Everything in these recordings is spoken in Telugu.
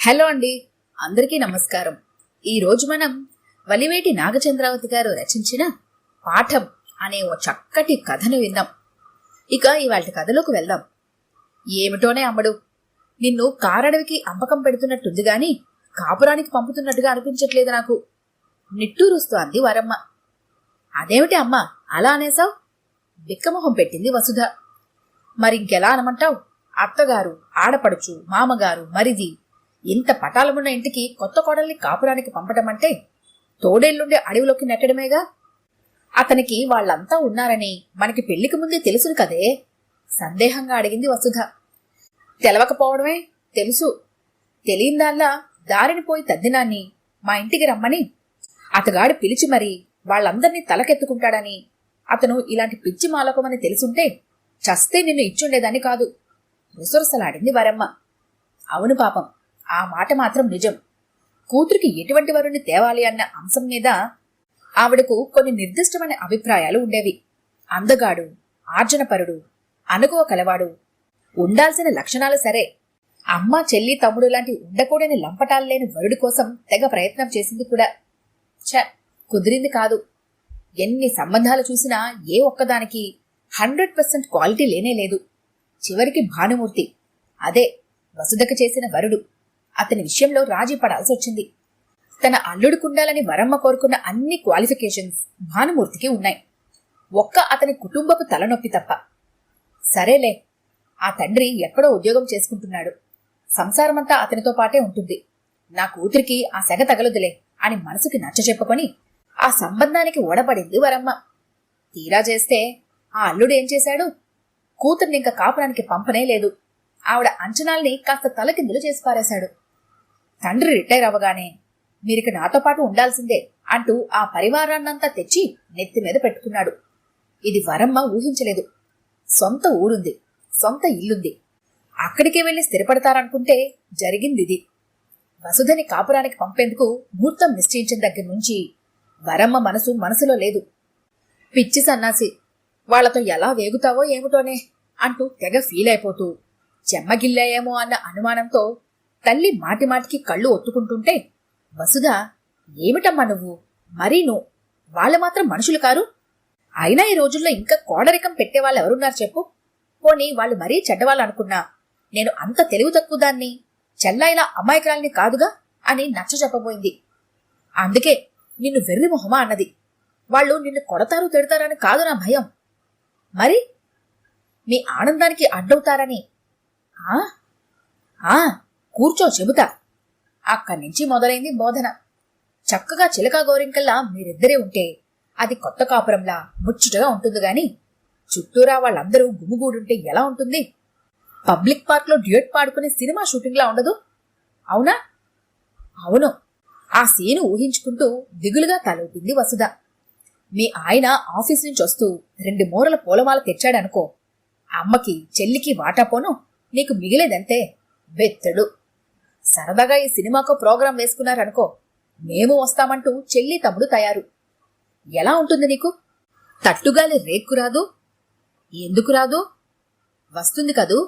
హలో అండి, అందరికీ నమస్కారం. ఈరోజు మనం వలివేటి నాగచంద్రావతి గారు రచించిన పాఠం అనే ఓ చక్కటి కథను విందాం. ఇక ఇవాళ కథలోకి వెళ్దాం. ఏమిటోనే అమ్మడు, నిన్ను కారడవికి అంపకం పెడుతున్నట్టుంది గాని కాపురానికి పంపుతున్నట్టుగా అనిపించట్లేదు నాకు, నిట్టూరుస్తూ అంది వరమ్మ. అదేమిటి అమ్మా అలా అనేసావు? బిక్కమొహం పెట్టింది వసుధ. మరింకెలా అనమంటావు? అత్తగారు, ఆడపడుచు, మామగారు, మరిది, ఇంత పటాలమున్న ఇంటికి కొత్త కోడల్ని కాపురానికి పంపటమంటే తోడేళ్లుండే అడవిలోకి నెట్టడమేగా. అతనికి వాళ్లంతా ఉన్నారని మనకి పెళ్లికి ముందే తెలుసును కదే, సందేహంగా అడిగింది వసుధ. తెలవకపోవడమే తెలుసు, తెలియందాల్లా దారిని పోయి తద్దినాన్ని మా ఇంటికి రమ్మని అతగాడు పిలిచి మరీ వాళ్లందర్నీ తలకెత్తుకుంటాడని, అతను ఇలాంటి పిచ్చి మాలకమని తెలుసుంటే చస్తే నిన్ను ఇచ్చుండేదాన్ని కాదు, రుసరుసలాడింది వరమ్మ. అవును పాపం, ఆ మాట మాత్రం నిజం. కూతురికి ఎటువంటి వరుణ్ణి తేవాలి అన్న అంశం మీద ఆవిడకు కొన్ని నిర్దిష్టమైన అభిప్రాయాలు ఉండేవి. అందగాడు, ఆర్జనపరుడు, అనుకువ కలవాడు, ఉండాల్సిన లక్షణాలు సరే, అమ్మ చెల్లి తమ్ముడు లాంటి ఉండకూడని లంపటాలు లేని వరుడి కోసం తెగ ప్రయత్నం చేసింది కూడా. కుదిరింది కాదు. ఎన్ని సంబంధాలు చూసినా ఏ ఒక్కదానికి 100% క్వాలిటీ లేనేలేదు. చివరికి భానుమూర్తి, అదే వసుధకు చేసిన వరుడు, అతని విషయంలో రాజీ పడాల్సి వచ్చింది. తన అల్లుడుకుండాలని వరమ్మ కోరుకున్న అన్ని క్వాలిఫికేషన్స్ భానుమూర్తికి ఉన్నాయి, ఒక్క అతని కుటుంబపు తలనొప్పి తప్ప. సరేలే, ఆ తండ్రి ఎక్కడో ఉద్యోగం చేసుకుంటున్నాడు, సంసారమంతా అతనితో పాటే ఉంటుంది, నా కూతురికి ఆ సెగ తగలదులే అని మనసుకి నచ్చ చెప్పుకొని ఆ సంబంధానికి ఓడపడింది వరమ్మ. తీరా చేస్తే ఆ అల్లుడు ఏం చేశాడు? కూతుర్ని ఇంకా కాపురానికి పంపనే లేదు. ఆవిడ అంచనాల్ని కాస్త తలకిందులు చేసి పారేశాడు. తండ్రి రిటైర్ అవ్వగానే మీరిక నాతో పాటు ఉండాల్సిందే అంటూ ఆ పరివారాన్నంతా తెచ్చి నెత్తి మీద పెట్టుకున్నాడు. ఇది వరమ్మ ఊహించలేదు. సొంత ఊరుంది, సొంత ఇల్లుంది, అక్కడికే వెళ్లి స్థిరపడతారనుకుంటే జరిగిందిది. వసుధని కాపురానికి పంపేందుకు ముహూర్తం నిశ్చయించిన దగ్గర నుంచి వరమ్మ మనసులో లేదు. పిచ్చి సన్నాసి, వాళ్లతో ఎలా వేగుతావో ఏమిటోనే అంటూ తెగ ఫీల్ అయిపోతూ చెమ్మగిల్లాయేమో అన్న అనుమానంతో తల్లి మాటిమాటికి కళ్ళు ఒత్తుకుంటుంటే వసుధ, ఏమిటమ్మా నువ్వు, మరీ నువ్వు, వాళ్ళు మాత్రం మనుషులు కారు? అయినా ఈ రోజుల్లో ఇంకా కోడరికం పెట్టేవాళ్ళు ఎవరున్నారు చెప్పు? పోనీ వాళ్ళు మరీ చెడ్డవాళ్ళు అనుకున్నా నేను అంత తెలివి తక్కువ దాన్ని, చెల్లాయిలా అమాయకురాల్ని కాదుగా అని నచ్చ చెప్పబోయింది. అందుకే నిన్ను వెర్రి మొహమా అన్నది. వాళ్ళు నిన్ను కొడతారు తిడతారని కాదు నా భయం, మరి మీ ఆనందానికి అడ్డవుతారని. కూర్చో చెబుతా. అక్కడి నుంచి మొదలైంది బోధన. చక్కగా చిలకా గోరింకల్లా మీరిద్దరే ఉంటే అది కొత్త కాపురంలా ముచ్చుటగా ఉంటుంది గాని చుట్టూరా వాళ్ళందరూ గుమిగూడుంటే ఎలా ఉంటుంది? పబ్లిక్ పార్క్ లో డ్యూయట్ పాడుకునే సినిమా షూటింగ్లా ఉండదు, అవునా? అవును. ఆ సీను ఊహించుకుంటూ దిగులుగా తలూపింది వసుధ. మీ ఆయన ఆఫీస్ నుంచి వస్తూ 2 మూరల పూలమాల తెచ్చాడనుకో, అమ్మకి చెల్లికి వాటాపోను, నీకు మిగిలేదంతే బెత్తడు. సరదాగా ఈ సినిమాకో ప్రోగ్రాం వేసుకున్నారనుకో, మేము వస్తామంటూ చెల్లి తమ్ముడు తయారు. ఎలా ఉంటుంది నీకు? తట్టుగాలి రేక్కు రాదు? ఎందుకు రాదు? వస్తుంది కదూ.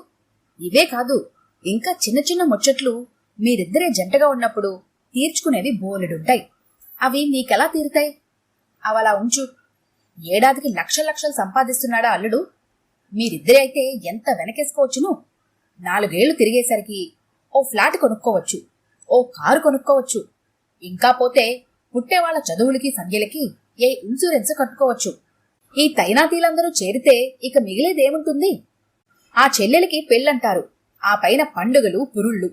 ఇవే కాదు, ఇంకా చిన్న చిన్న ముచ్చట్లు మీరిద్దరే జంటగా ఉన్నప్పుడు తీర్చుకునేవి బోలెడుంటాయి. అవి నీకెలా తీరుతాయి? అవలా ఉంచు. ఏడాదికి లక్షలు సంపాదిస్తున్నాడా అల్లుడు? మీరిద్దరే అయితే ఎంత వెనకేసుకోవచ్చును? 4 ఏళ్లు తిరిగేసరికి ఓ ఫ్లాట్ కొనుక్కోవచ్చు, ఓ కారు కొనుక్కోవచ్చు, ఇంకా పోతే పుట్టేవాళ్ల చదువులకి సంధ్యలకి ఏ ఇన్సూరెన్స్ కట్టుకోవచ్చు. ఈ తైనాతీలందరూ చేరితే ఇక మిగిలేదేముంటుంది? ఆ చెల్లెలికి పెళ్ళంటారు, ఆ పైన పండుగలు పురుళ్ళు,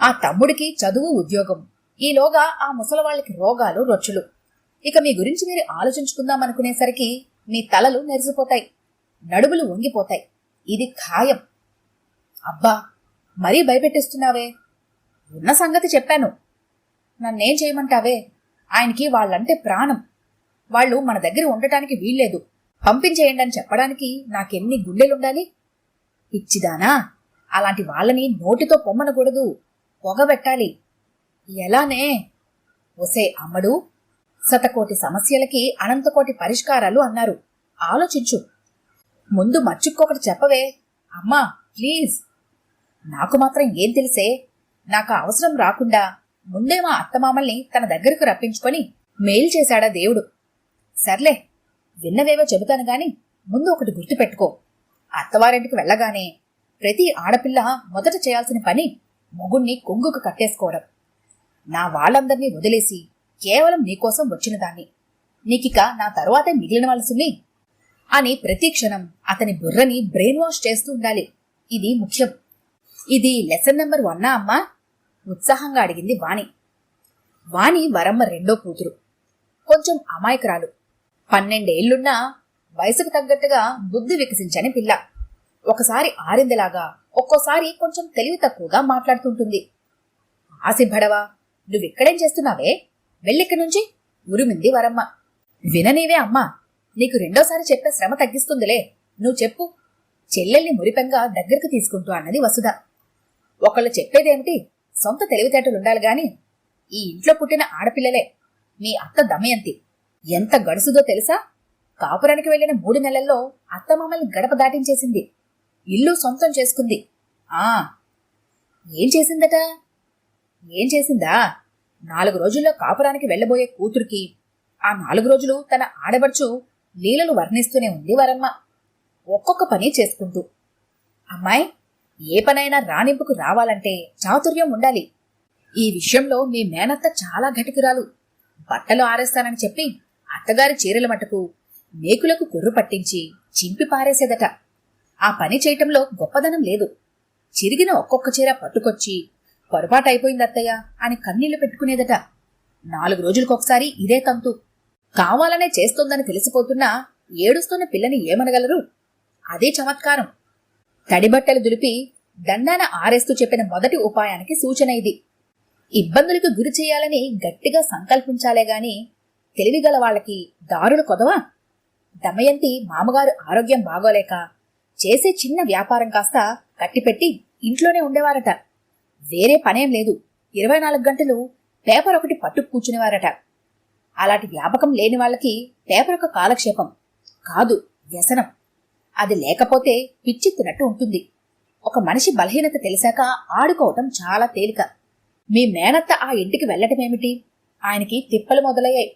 ఆ తమ్ముడికి చదువు ఉద్యోగం, ఈలోగా ఆ ముసలవాళ్ళకి రోగాలు రొచ్చులు. ఇక మీ గురించి మీరు ఆలోచించుకుందామనుకునేసరికి మీ తలలు నెరిసిపోతాయి, నడుములు వంగిపోతాయి. ఇది ఖాయం. అబ్బా, మరీ భయపెట్టిస్తున్నావే. ఉన్న సంగతి చెప్పాను, నన్నేం చేయమంటావే? ఆయనకి వాళ్ళంటే ప్రాణం. వాళ్ళు మన దగ్గర ఉండటానికి వీల్లేదు, పంపించేయండి అని చెప్పడానికి నాకెన్ని గుండెలుండాలి? పిచ్చిదానా, అలాంటి వాళ్ళని నోటితో పొమ్మనకూడదు, పొగబెట్టాలి. ఎలానే? ఒసే అమ్మడు, శతకోటి సమస్యలకి అనంతకోటి పరిష్కారాలు అన్నారు, ఆలోచించు. ముందు మచ్చుక్కొకటి చెప్పవే అమ్మా, ప్లీజ్. నాకు మాత్రం ఏం తెలిసే, నాకు అవసరం రాకుండా ముందే మా అత్తమామల్ని తన దగ్గరకు రప్పించుకొని మేలు చేశాడా దేవుడు. సర్లే, విన్నవేవో చెబుతాను గాని ముందు ఒకటి గుర్తుపెట్టుకో. అత్తవారింటికి వెళ్ళగానే ప్రతి ఆడపిల్ల మొదట చేయాల్సిన పని మొగుణ్ణి కొంగుకు కట్టేసుకోవడం. నా వాళ్ళందర్నీ వదిలేసి కేవలం నీకోసం వచ్చిన దాన్ని, నీకిక నా తరువాతే మిగిలినవలసింది అని ప్రతి క్షణం అతని బుర్రని బ్రెయిన్ వాష్ చేస్తూ ఉండాలి. ఇది ముఖ్యం. ఇది లెసన్ నెంబర్ 1 అమ్మా? ఉత్సాహంగా అడిగింది వాణి. వాణి వరమ్మ రెండో కూతురు. కొంచెం అమాయకురాలు. 12 ఏళ్లున్నా వయసుకు తగ్గట్టుగా బుద్ధి వికసించని పిల్ల. ఒకసారి ఆరిందలాగా, ఒక్కోసారి కొంచెం తెలివి తక్కువగా మాట్లాడుతుంటుంది. ఆసిభడవా, నువ్విక్కడేం చేస్తున్నావే? వెళ్ళిక్కడి నుంచి ఉరిమింది వరమ్మ. విననీవే అమ్మా, నీకు రెండోసారి చెప్పే శ్రమ తగ్గిస్తుందిలే, నువ్వు చెప్పు చెల్లెల్ని మురిపెంగా దగ్గరకు తీసుకుంటూ అన్నది వసుధ. ఒకళ్ళు చెప్పేదేమిటి, సొంత తెలివితేటలుండాలి గాని. ఈ ఇంట్లో పుట్టిన ఆడపిల్లలే. మీ అత్త దమయంతి ఎంత గడుసుదో తెలుసా? కాపురానికి వెళ్లిన 3 నెలల్లో అత్తమామల్ని గడప దాటించేసింది. ఇల్లు సొంతం చేసుకుంది. ఏం చేసిందట? ఏం చేసిందా? 4 రోజుల్లో కాపురానికి వెళ్లబోయే కూతురికి ఆ 4 రోజులు తన ఆడబడుచు లీలలు వర్ణిస్తూనే ఉంది వరమ్మ, ఒక్కొక్క పని చేసుకుంటూ. అమ్మాయి, ఏ పనైనా రాణింపుకు రావాలంటే చాతుర్యం ఉండాలి. ఈ విషయంలో మీ మేనత్త చాలా ఘటికురాలు. బట్టలు ఆరేస్తానని చెప్పి అత్తగారి చీరల మటుకు మేకులకు కుర్రు పట్టించి చింపి పారేసేదట. ఆ పని చేయటంలో గొప్పదనం లేదు. చిరిగిన ఒక్కొక్క చీర పట్టుకొచ్చి పొరపాటైపోయిందత్తయ్య అని కన్నీళ్లు పెట్టుకునేదట. 4 రోజులకొకసారి ఇదే తంతు. కావాలనే చేస్తోందని తెలిసిపోతున్నా ఏడుస్తున్న పిల్లని ఏమనగలరు? అదే చమత్కారం. తడిబట్టలు దులిపి దండాన ఆరేస్తూ చెప్పిన మొదటి ఉపాయానికి సూచన ఇది. ఇబ్బందులకు గురి చేయాలని గట్టిగా సంకల్పించాలే గాని తెలివిగల వాళ్ళకి దారులు కొదవా? దమయంతి మామగారు ఆరోగ్యం బాగోలేక చేసే చిన్న వ్యాపారం కాస్త కట్టిపెట్టి ఇంట్లోనే ఉండేవారట. వేరే పనేం లేదు. 24 గంటలు పేపర్ ఒకటి పట్టుకు కూర్చునేవారట. అలాంటి వ్యాపకం లేని వాళ్ళకి పేపర్ ఒక కాలక్షేపం కాదు, వ్యసనం. అది లేకపోతే పిచ్చెత్తినట్టు ఉంటుంది. ఒక మనిషి బలహీనత తెలిసాక ఆడుకోవటం చాలా తేలిక. మీ మేనత్త ఆ ఇంటికి వెళ్లటమేమిటి? ఆయనకి తిప్పలు మొదలయ్యాయి.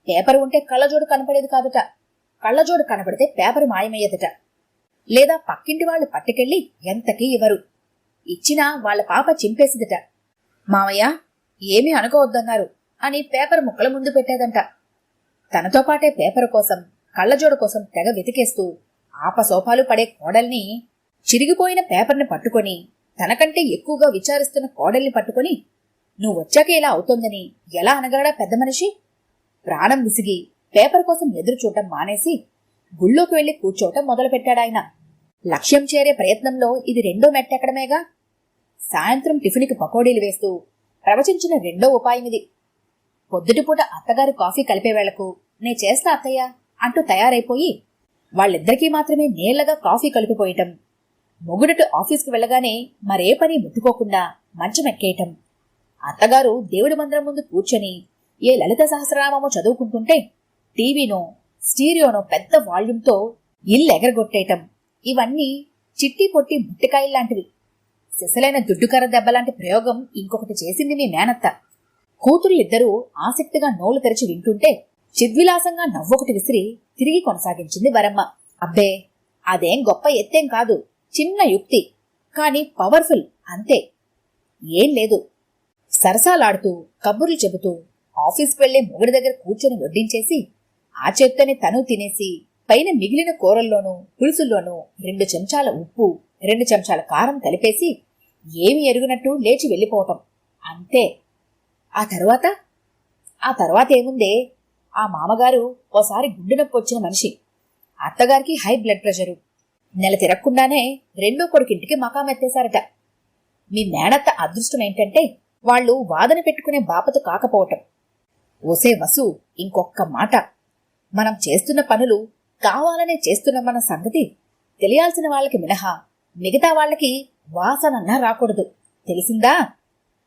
పేపర్ ఉంటే కళ్ళజోడు కనపడేది కాదట. కళ్ళజోడు కనపడితే పేపర్ మాయమయ్యేదట. లేదా పక్కింటి వాళ్ళు పట్టుకెళ్లి ఎంతకీ ఇవ్వరు. ఇచ్చినా వాళ్ల పాప చింపేసిదట. మావయ్య ఏమీ అనుకోవద్దన్నారు అని పేపర్ ముక్కల ముందు పెట్టేదంట. తనతో పాటే పేపర్ కోసం, కళ్ళజోడు కోసం తెగ వెతికేస్తూ ఆపసోపాలు పడే కోడల్ని, చిరిగిపోయిన పేపర్ని పట్టుకొని తనకంటే ఎక్కువగా విచారిస్తున్న కోడల్ని పట్టుకొని నువ్వొచ్చాక ఇలా అవుతోందని ఎలా అనగలడా పెద్ద మనిషి? ప్రాణం విసిగి పేపర్ కోసం ఎదురు చూడటం మానేసి గుళ్ళోకి వెళ్లి కూర్చోవటం మొదలుపెట్టాడాయన. లక్ష్యం చేరే ప్రయత్నంలో ఇది రెండో మెట్టెక్కడమేగా. సాయంత్రం టిఫిన్కి పకోడీలు వేస్తూ ప్రవచించిన రెండో ఉపాయమిది. పొద్దుటిపూట అత్తగారు కాఫీ కలిపేవేళ్లకు నే చేస్తా అత్తయ్య అంటూ తయారైపోయి వాళ్ళిద్దరికీ మాత్రమే నీళ్లగా కాఫీ కలిపిపోయటం. మొగుడటు ఆఫీస్కి వెళ్ళగానే మరే పని ముట్టుకోకుండా మంచం ఎక్కేయటం. అత్తగారు దేవుడి మందిరం ముందు కూర్చొని ఏ లలిత సహస్రనామమో చదువుకుంటుంటే టీవీనో స్టీరియోనో పెద్ద వాల్యూమ్తో ఇల్లెగరగొట్టేయటం. ఇవన్నీ చిట్టి పొట్టి బుట్టికాయల్లాంటివి. సిసలైన దుడ్డుకర్ర దెబ్బలాంటి ప్రయోగం ఇంకొకటి చేసింది మీ మేనత్త. కూతురులిద్దరూ ఆసక్తిగా నోళ్లు తెరిచి వింటుంటే చిద్విలాసంగా నవ్వొకటి విసిరి తిరిగి కొనసాగించింది వరమ్మ. అబ్బే, అదేం గొప్ప ఎత్తేం కాదు, చిన్న యుక్తి, కాని పవర్ఫుల్ అంతే. ఏం లేదు. సరసాలాడుతూ కబుర్లు చెబుతూ ఆఫీస్కి వెళ్లే మొగుడి దగ్గర కూర్చొని వడ్డించేసి ఆ చేత్తోనే తను తినేసి పైన మిగిలిన కూరల్లోనూ పులుసుల్లోనూ 2 చెంచాల ఉప్పు 2 చెంచాల కారం కలిపేసి ఏమి ఎరుగునట్టు లేచి వెళ్ళిపోవటం అంతే. ఆ తర్వాత ఏముందే? ఆ మామగారు ఓసారి గుండె నొప్పి వచ్చిన మనిషి. అత్తగారికి హై బ్లడ్ ప్రెషరు. నెల తిరగకుండానే రెండో కొడుకింటికి మకామెత్తేశారట. మీ మేనత్త అదృష్టం ఏంటంటే వాళ్లు వాదన పెట్టుకునే బాపతు కాకపోవటం. ఓసే వసు, ఇంకొక్క మాట. మనం చేస్తున్న పనులు కావాలనే చేస్తున్నామన్న సంగతి తెలియాల్సిన వాళ్ళకి మినహా మిగతా వాళ్ళకి వాసనన్నా రాకూడదు, తెలిసిందా?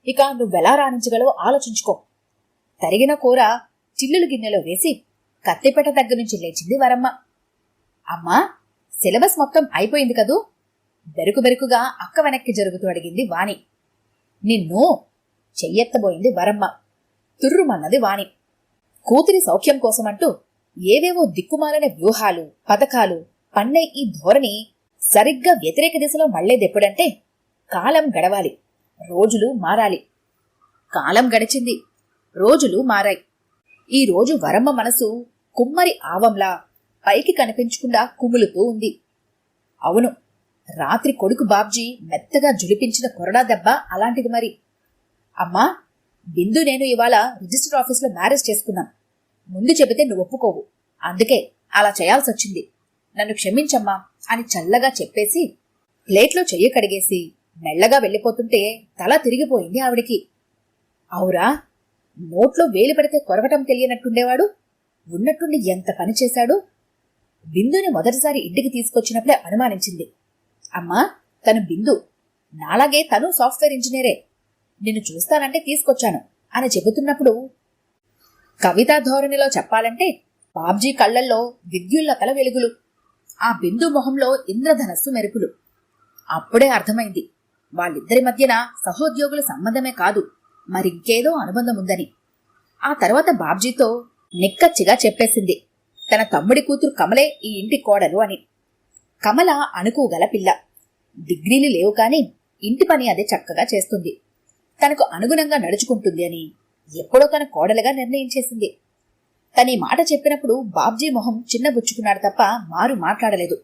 ఇక నువ్వెలా రాణించగలవో ఆలోచించుకో. తరిగిన కూర చిల్లులు గిన్నెలో వేసి కత్తిపేట దగ్గర నుంచి లేచింది వరమ్మ. అమ్మా, సిలబస్ మొత్తం అయిపోయింది కదూ? బెరుకు బెరుకుగా అక్క వెనక్కి జరుగుతూ అడిగింది వాణి. నిన్ను చెయ్యెత్తబోయింది వరమ్మ. తుర్రుమన్నది వాణి. కూతురి సౌఖ్యం కోసమంటూ ఏవేవో దిక్కుమాలిన వ్యూహాలు, పథకాలు పన్నే ఈ ధోరణి సరిగ్గా వ్యతిరేక దిశలో మళ్లేదెప్పుడంటే కాలం గడవాలి, రోజులు మారాలి. కాలం గడిచింది, రోజులు మారాయి. ఈ రోజు వరమ్మ మనసు కుమ్మరి ఆవంలా పైకి కనిపించకుండా కుములుతూ ఉంది. అవును, రాత్రి కొడుకు బాబ్జీ మెత్తగా జులిపించిన కొరడా దెబ్బ అలాంటిది మరి. అమ్మా, బిందు నేను ఇవాళ రిజిస్టర్ ఆఫీసులో మ్యారేజ్ చేసుకున్నాం. ముందు చెబితే నువ్వు ఒప్పుకోవు, అందుకే అలా చేయాల్సొచ్చింది. నన్ను క్షమించమ్మా అని చల్లగా చెప్పేసి ప్లేట్లో చెయ్యి కడిగేసి మెల్లగా వెళ్ళిపోతుంటే తల తిరిగిపోయింది ఆవిడికి. అవురా, నోట్లో వేలు పెడితే కొరగటం తెలియనట్టుండేవాడు ఉన్నట్టుండి ఎంత పని చేశాడు. బిందుని మొదటిసారి ఇంటికి తీసుకొచ్చినప్పుడే అనుమానించింది. అమ్మా, తను బిందు, నాలాగే తను సాఫ్ట్వేర్ ఇంజనీరే. నిన్ను చూస్తానంటే తీసుకొచ్చాను అని చెబుతున్నప్పుడు కవితా ధోరణిలో చెప్పాలంటే బాబ్జీ కళ్లల్లో విద్యుల్లతల వెలుగులు, ఆ బిందు మొహంలో ఇంద్రధనస్సు మెరుపులు. అప్పుడే అర్థమైంది వాళ్ళిద్దరి మధ్యన సహోద్యోగుల సంబంధమే కాదు, మరింకేదో అనుబంధం ఉందని. ఆ తర్వాత బాబ్జీతో నిక్కచ్చిగా చెప్పేసింది తన తమ్ముడి కూతురు కమలే ఈ ఇంటి కోడలు అని. కమల అణుకుగల పిల్ల, డిగ్రీలు లేవు కాని ఇంటి పని అదే చక్కగా చేస్తుంది, తనకు అనుగుణంగా నడుచుకుంటుంది అని ఎప్పుడో తన కోడలుగా నిర్ణయించేసింది. తనీ మాట చెప్పినప్పుడు బాబ్జీ మొహం చిన్నబుచ్చుకున్నాడు తప్ప మారు మాట్లాడలేదు.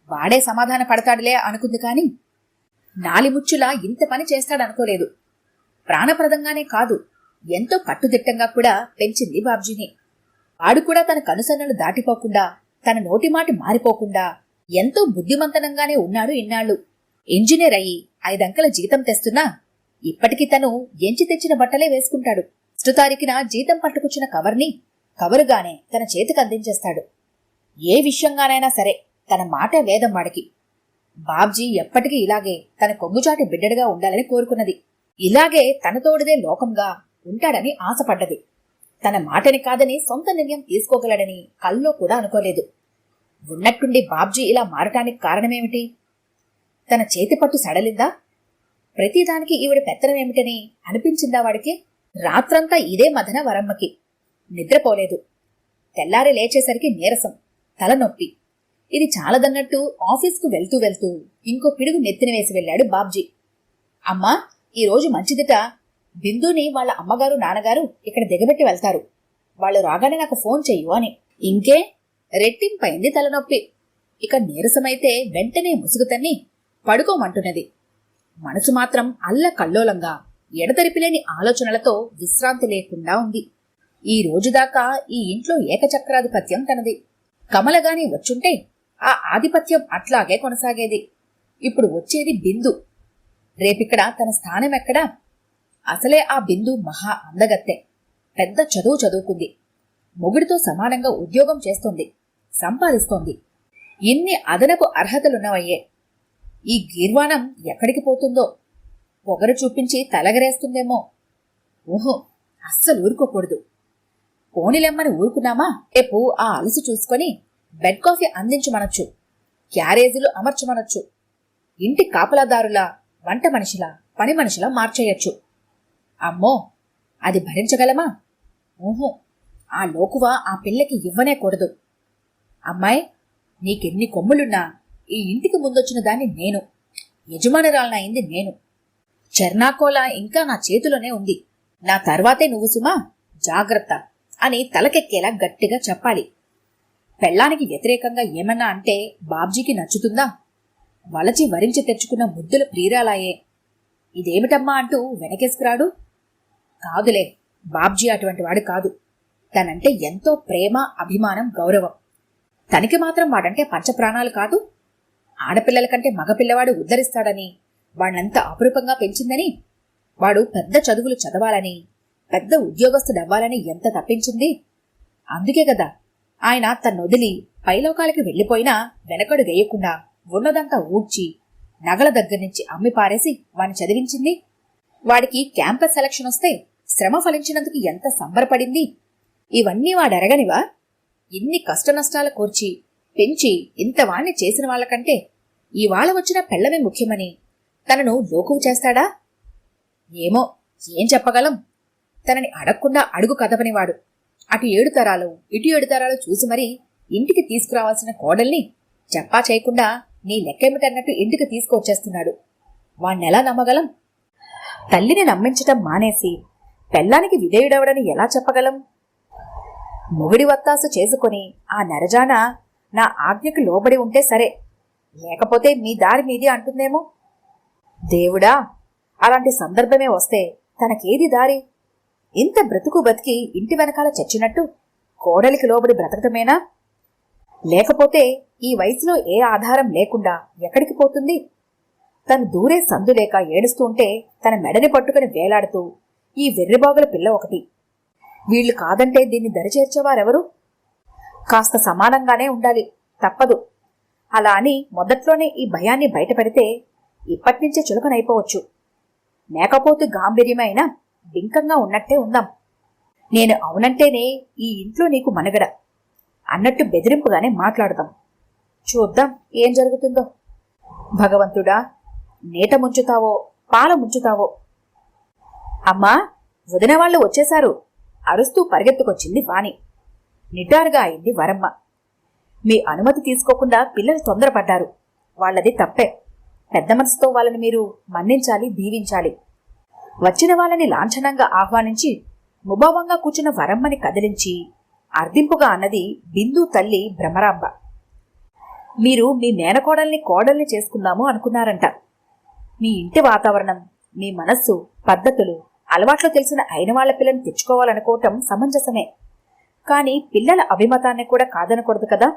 వాడే సమాధాన పడతాడులే అనుకుంది కాని నాలిముచ్చులా ఇంత పని చేస్తాడనుకోలేదు. ప్రాణప్రదంగానే కాదు, ఎంతో కట్టుదిట్టంగా కూడా పెంచింది బాబ్జీని. వాడు కూడా తన కనుసన్నలు దాటిపోకుండా, తన నోటిమాటి మారిపోకుండా ఎంతో బుద్ధిమంతనంగానే ఉన్నాడు ఇన్నాళ్లు. ఇంజనీర్ అయ్యి 5 అంకెల జీతం తెస్తున్నా ఇప్పటికి తను ఎంచి తెచ్చిన బట్టలే వేసుకుంటాడు. తారీఖున జీతం పట్టుకొచ్చిన కవరుగానే తన చేతికి అందించేస్తాడు. ఏ విషయంగానైనా సరే తన మాట వేదం వాడికి. బాబ్జీ ఎప్పటికీ ఇలాగే తన కొంగుచాటి బిడ్డడిగా ఉండాలని కోరుకున్నది. ఇలాగే తనతోడిదే లోకంగా ఉంటాడని ఆశపడ్డది. తన మాటని కాదని సొంత నిర్ణయం తీసుకోగలడని కల్లో కూడా అనుకోలేదు. ఉన్నట్టుండి బాబ్జీ ఇలా మారటానికి కారణమేమిటి? తన చేతిపట్టు సడలిందా? ప్రతిదానికి ఈవిడ పెత్తనమేమిటని అనిపించిందా వాడికి? రాత్రంతా ఇదే మదన వరమ్మకి. నిద్రపోలేదు. తెల్లారి లేచేసరికి నీరసం, తలనొప్పి. ఇది చాలదన్నట్టు ఆఫీస్కు వెళ్తూ వెళ్తూ ఇంకో పిడుగు నెత్తిన వేసి వెళ్లాడు బాబ్జీ. అమ్మా, ఈరోజు మంచిదిట. బిందుని వాళ్ళ అమ్మగారు నాన్నగారు ఇక్కడ దిగబెట్టి వెళ్తారు. వాళ్ళు రాగానే నాకు ఫోన్ చెయ్యు అని. ఇంకే రెట్టింపైంది తలనొప్పి. ఇక నీరసమైతే వెంటనే ముసుగుతన్ని పడుకోమంటున్నది. మనసు మాత్రం అల్ల కల్లోలంగా ఎడతెరిపిలేని ఆలోచనలతో విశ్రాంతి లేకుండా ఉంది. ఈ రోజుదాకా ఈ ఇంట్లో ఏకచక్రాధిపత్యం తనది. కమలగాని వచ్చుంటే ఆ ఆధిపత్యం అట్లాగే కొనసాగేది. ఇప్పుడు వచ్చేది బిందు. రేపిక్కడ తన స్థానమెక్కడా? అసలే ఆ బిందు మహా అందగత్తె. పెద్ద చదువు చదువుకుంది. మొగుడితో సమానంగా ఉద్యోగం చేస్తోంది, సంపాదిస్తోంది. ఇన్ని అదనపు అర్హతలున్నవయ్యే. ఈ గీర్వాణం ఎక్కడికి పోతుందో? పొగరు చూపించి తలగరేస్తుందేమో. ఊహో, అస్సలు ఊరుకోకూడదు. పోనిలెమ్మని ఊరుకున్నామా రేపు ఆ అలసి చూసుకొని బెడ్ కాఫీ అందించమనొచ్చు, క్యారేజీలు అమర్చమనొచ్చు, ఇంటి కాపలాదారులా, వంట మనిషిలా, పని మనిషిలా మార్చేయచ్చు. అమ్మో, అది భరించగలమా? ఊహో, ఆ లోకువా ఆ పిల్లకి ఇవ్వనే కూడదు. అమ్మాయి, నీకెన్ని కొమ్ములున్నా ఈ ఇంటికి ముందొచ్చిన దాన్ని నేను, యజమానురాలనయింది నేను. చెర్నాకోలా ఇంకా నా చేతిలోనే ఉంది. నా తర్వాతే నువ్వు సుమా, జాగ్రత్త అని తలకెక్కేలా గట్టిగా చెప్పాలి. పెళ్ళానికి వ్యతిరేకంగా ఏమన్నా అంటే బాబ్జీకి నచ్చుతుందా? వలచి వరించి తెచ్చుకున్న ముద్దుల ప్రియురాలాయే. ఇదేమిటమ్మా అంటూ వెనకేసుకురాడు. కాదులే, బాబ్జీ అటువంటి వాడు కాదు. తనంటే ఎంతో ప్రేమ, అభిమానం, గౌరవం. తనకి మాత్రం వాడంటే పంచప్రాణాలు కాదు. ఆడపిల్లల కంటే మగపిల్లవాడు ఉద్ధరిస్తాడని, వాణ్ణంత అపురూపంగా పెంచిందని, వాడు పెద్ద చదువులు చదవాలని, పెద్ద ఉద్యోగస్తుడవ్వాలని ఎంత తప్పించింది. అందుకే కదా ఆయన తన్నొదిలి పైలోకాలకి వెళ్లిపోయినా వెనకడు వేయకుండా ఉన్నదంతా ఊడ్చి నగల దగ్గర్నుంచి అమ్మి పారేసి వాణ్ణి చదివించింది. వాడికి క్యాంపస్ సెలక్షన్ వస్తే శ్రమ ఫలించినందుకు ఎంత సంబరపడింది. ఇవన్నీ వాడెరగనివా? ఇన్ని కష్టనష్టాల కోర్చి పెంచి ఇంతవాణ్ణి చేసిన వాళ్లకంటే ఇవాళ వచ్చిన పెళ్లమే ముఖ్యమని తనను లోకువు చేస్తాడా? ఏమో, ఏం చెప్పగలం? తనని అడగకుండా అడుగు కదపనివాడు. అటు 7 తరాలు ఇటు 7 తరాలు చూసి మరీ ఇంటికి తీసుకురావాల్సిన కోడల్ని చెప్పా చేయకుండా నీ లెక్కేమిటన్నట్టు ఇంటికి తీసుకొచ్చేస్తున్నాడు. వాణ్ణెలా నమ్మగలం? తల్లిని నమ్మించటం మానేసి పెళ్ళానికి విధేయుడవడని ఎలా చెప్పగలం? మొగుడి వత్తాసు చేసుకొని ఆ నెరజాన నా ఆజ్ఞకు లోబడి ఉంటే సరే, లేకపోతే మీ దారి మీది అంటుందేమో. దేవుడా, అలాంటి సందర్భమే వస్తే తనకేది దారి? ఇంత బ్రతుకు బతికి ఇంటి వెనకాల చచ్చినట్టు కోడలికి లోబడి బ్రతకటమేనా? లేకపోతే ఈ వయసులో ఏ ఆధారం లేకుండా ఎక్కడికి పోతుంది? తను దూరే సందు లేక ఏడుస్తూ ఉంటే తన మెడని పట్టుకుని వేలాడుతూ ఈ వెర్రిబాగుల పిల్ల ఒకటి. వీళ్లు కాదంటే దీన్ని దరిచేర్చేవారెవరు? కాస్త సమానంగానే ఉండాలి, తప్పదు. అలా అని మొదట్లోనే ఈ భయాన్ని బయటపెడితే ఇప్పటినుంచే చులకనైపోవచ్చు. మేకపోతు గాంభీర్యమైన బింకంగా ఉన్నట్టే ఉందాం. నేను అవునంటేనే ఈ ఇంట్లో నీకు మనగడ అన్నట్టు బెదిరింపుగానే మాట్లాడదాం. చూద్దాం ఏం జరుగుతుందో. భగవంతుడా, నీట ముంచుతావో పాల ముంచుతావో. అమ్మా, వదిన వాళ్ళు వచ్చేశారు అరుస్తూ పరిగెత్తుకొచ్చింది వాణి. నిటారుగా అయింది వరమ్మ. మీ అనుమతి తీసుకోకుండా పిల్లలు తొందరపడ్డారు. వాళ్ళది తప్పే. పెద్ద మనసుతో వాళ్ళని మీరు మన్నించాలి, దీవించాలి. వచ్చిన వాళ్ళని లాంఛనంగా ఆహ్వానించి ముభావంగా కూర్చున్న వరమ్మని కదిలించి అర్దింపుగా అన్నది బిందు తల్లి భ్రమరాంబ. మీరు మీ మేనకోడల్ని కోడల్ని చేసుకుందాము అనుకున్నారంట. మీ ఇంటి వాతావరణం, మీ మనస్సు, పద్ధతులు, అలవాట్లు తెలిసిన అయిన వాళ్ల పిల్లని తెచ్చుకోవాలనుకోవటం సమంజసమే. కాని పిల్లల అభిమతాన్ని కూడా కాదనకూడదు కదా.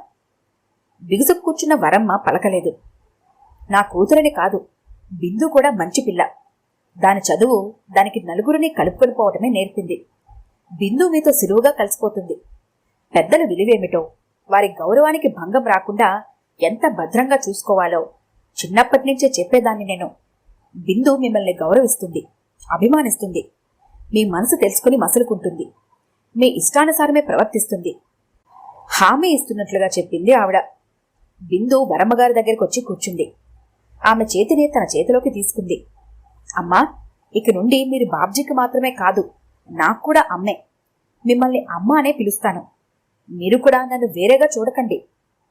బిగుసుకు కూర్చున్న వరమ్మ పలకలేదు. నా కూతురని కాదు, బిందు కూడా మంచి పిల్ల. దాని చదువు దానికి నలుగురిని కలుపుకొని పోవటమే నేర్పింది. బిందు మీతో సులువుగా కలిసిపోతుంది. పెద్దల విలువేమిటో, వారి గౌరవానికి భంగం రాకుండా ఎంత భద్రంగా చూసుకోవాలో చిన్నప్పటి నుంచే చెప్పేదాన్ని నేను. బిందు మిమ్మల్ని గౌరవిస్తుంది, అభిమానిస్తుంది. మీ మనసు తెలుసుకుని మసులుకుంటుంది. మీ ఇష్టానుసారమే ప్రవర్తిస్తుంది. హామీ ఇస్తున్నట్లుగా చెప్పింది ఆవిడ. బిందు వరమ్మగారి దగ్గరికి వచ్చి కూర్చుంది. ఆమె చేతిని తన చేతిలోకి తీసుకుంది. అమ్మా, ఇక నుండి మీరు బాబ్జీకి మాత్రమే కాదు, నాకు కూడా అమ్మే. మిమ్మల్ని అమ్మ అనే పిలుస్తాను. మీరు కూడా నన్ను వేరేగా చూడకండి.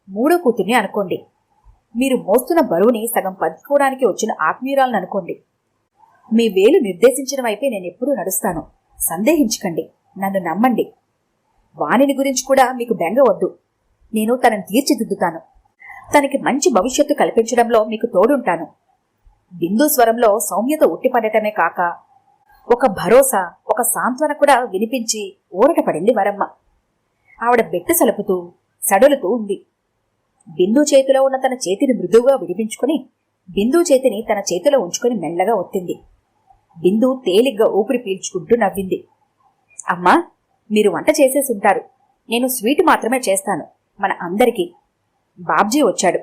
3వ కూతుర్ని అనుకోండి. మీరు మోస్తున్న బరువుని సగం పంచుకోవడానికి వచ్చిన ఆత్మీయురాలను అనుకోండి. మీ వేలు నిర్దేశించిన వైపే నేనెప్పుడూ నడుస్తాను. సందేహించకండి, నన్ను నమ్మండి. వాణిని గురించి కూడా మీకు బెంగ వద్దు. నేను తనని తీర్చిదిద్దుతాను. తనకి మంచి భవిష్యత్తు కల్పించడంలో మీకు తోడుంటాను. బిందు స్వరంలో సౌమ్యత ఉట్టిపడటమే కాక ఒక భరోసా, ఒక సాంత్వన కూడా వినిపించి ఊరటపడింది వరమ్మ. ఆవిడ బెట్టు సలుపుతూ సడలుతూ ఉంది. బిందు చేతిలో ఉన్న తన చేతిని మృదువుగా విడిపించుకుని బిందు చేతిని తన చేతిలో ఉంచుకుని మెల్లగా ఒత్తింది. బిందు తేలిగ్గా ఊపిరి పీల్చుకుంటూ నవ్వింది. అమ్మా, మీరు వంట చేసేసి ఉంటారు. నేను స్వీట్ మాత్రమే చేస్తాను మన అందరికీ. బాబ్జీ వచ్చాడు.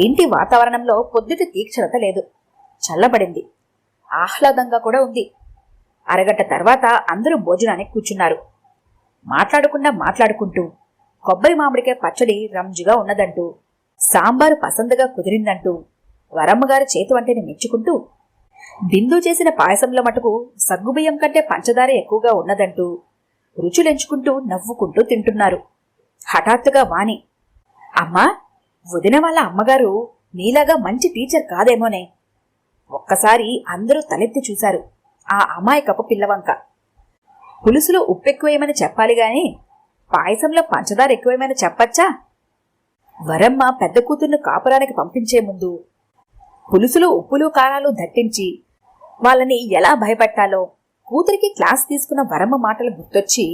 ఇంటి వాతావరణంలో పొద్దుటి తీక్షణత లేదు. చల్లబడింది, ఆహ్లాదంగా కూడా ఉంది. అరగంట తర్వాత అందరూ భోజనానికి కూర్చున్నారు. మాట్లాడుకుంటూ కొబ్బరి మామిడికాయ పచ్చడి రంజుగా ఉన్నదంటూ, సాంబారు పసందుగా కుదిరిందంటూ, వరమ్మగారి చేతి వంటని మెచ్చుకుంటూ, బిందు చేసిన పాయసంలో మటుకు సగ్గుబియ్యం కంటే పంచదార ఎక్కువగా ఉన్నదంటూ రుచులెంచుకుంటూ నవ్వుకుంటూ తింటున్నారు. హఠాత్తుగా వాణి, అమ్మా, వదిన వాళ్ళ అమ్మగారు నీలాగా మంచి టీచర్ కాదేమోనే. ఒక్కసారి అందరూ తలెత్తి చూశారు ఆ అమాయకపు పిల్లవంక. పులుసులో ఉప్పెక్కువేయమని చెప్పాలి గాని పాయసంలో పంచదార ఎక్కువేమని చెప్పచ్చా? వరమ్మ పెద్ద కూతుర్ను కాపురానికి పంపించే ముందు పులుసులో ఉప్పులు కారాలు దట్టించి వాళ్ళని ఎలా భయపెట్టాలో కూతురికి క్లాస్ తీసుకున్న వరమ్మ మాటలు గుర్తొచ్చి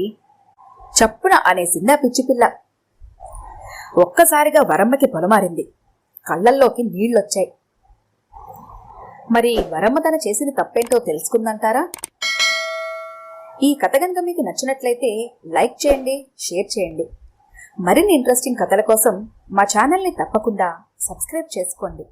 చప్పున అనేసిందా పిచ్చిపిల్ల. ఒక్కసారిగా వరమ్మకి పొలమారింది. కళ్ళల్లోకి నీళ్లొచ్చాయి. మరి వరమ్మ తన చేసిన తప్పేంటో తెలుసుకుందంటారా? ఈ కథ కనుక మీకు నచ్చినట్లయితే లైక్ చేయండి, షేర్ చేయండి. మరిన్ని ఇంట్రెస్టింగ్ కథల కోసం మా ఛానల్ని తప్పకుండా సబ్స్క్రైబ్ చేసుకోండి.